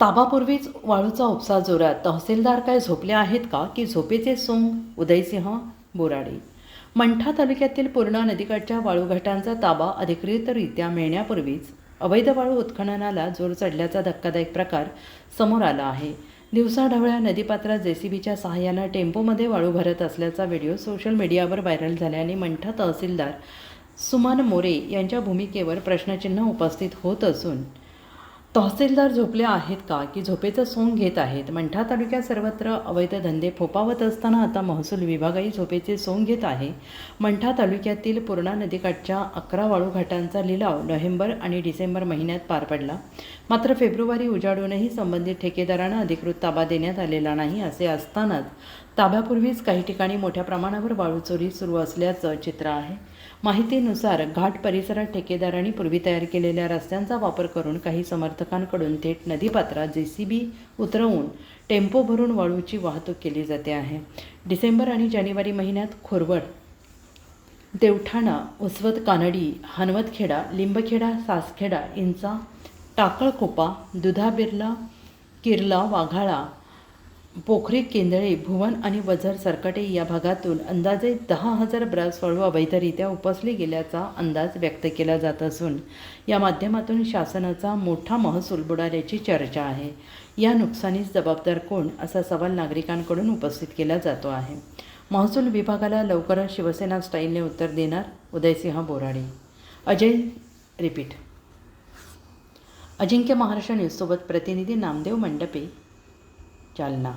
ताबापूर्वीच वाळूचा उपसा जोरात. तहसीलदार काय झोपले आहेत का की झोपेचे सोंग? उदयसिंह बोराडे. मंठा तालुक्यातील पूर्णा नदीकाठच्या वाळूघाटांचा ताबा अधिकृतरित्या मिळण्यापूर्वीच अवैध वाळू उत्खननाला जोर चढल्याचा धक्कादायक प्रकार समोर आला आहे. दिवसाढवळ्या नदीपात्रात जेसीबीच्या सहाय्यानं टेम्पोमध्ये वाळू भरत असल्याचा व्हिडिओ सोशल मीडियावर व्हायरल झाल्याने मंठा तहसीलदार सुमन मोरे यांच्या भूमिकेवर प्रश्नचिन्ह उपस्थित होत असून तहसीलदार झोपले आहेत का की झोपेचं सोंग घेत आहेत? मंठा तालुक्यात सर्वत्र अवैध धंदे फोफावत असताना आता महसूल विभागही झोपेचे सोंग घेत आहे. मंठा तालुक्यातील पूर्णा नदीकाठच्या 11 वाळूघाटांचा लिलाव नोव्हेंबर आणि डिसेंबर महिन्यात पार पडला. मात्र फेब्रुवारी उजाडूनही संबंधित ठेकेदारांना अधिकृत ताबा देण्यात आलेला नाही. असे असतानाच ताब्यापूर्वीच काही ठिकाणी मोठ्या प्रमाणावर वाळू चोरी सुरू असल्याचं चित्र आहे. माहितीनुसार घाट परिसरात ठेकेदारांनी पूर्वी तयार केलेल्या रस्त्यांचा वापर करून काही समर्थकांकडून थेट नदीपात्रात जेसीबी उतरवून टेम्पो भरून वाळूची वाहतूक केली जाते आहे. डिसेंबर आणि जानेवारी महिन्यात खोरवड, देवठाणा, उसवत, कानडी, हनवतखेडा, लिंबखेडा, सासखेडा, इंचा, टाकळकोपा, दुधाबिर्ला, किर्ला, वाघाळा, पोखरी, केंदळे, भुवन आणि वझर सरकटे या भागातून अंदाजे 10,000 ब्रास वाळू अवैधरित्या उपसली गेल्याचा अंदाज व्यक्त केला जात असून या माध्यमातून शासनाचा मोठा महसूल बुडाल्याची चर्चा आहे. या नुकसानीस जबाबदार कोण असा सवाल नागरिकांकडून उपस्थित केला जातो आहे. महसूल विभागाला लवकरच शिवसेना स्टाईलने उत्तर देणार उदयसिंह बोराडे. अजिंक्य महाराष्ट्र न्यूजसोबत प्रतिनिधी नामदेव मंडपे, जालना.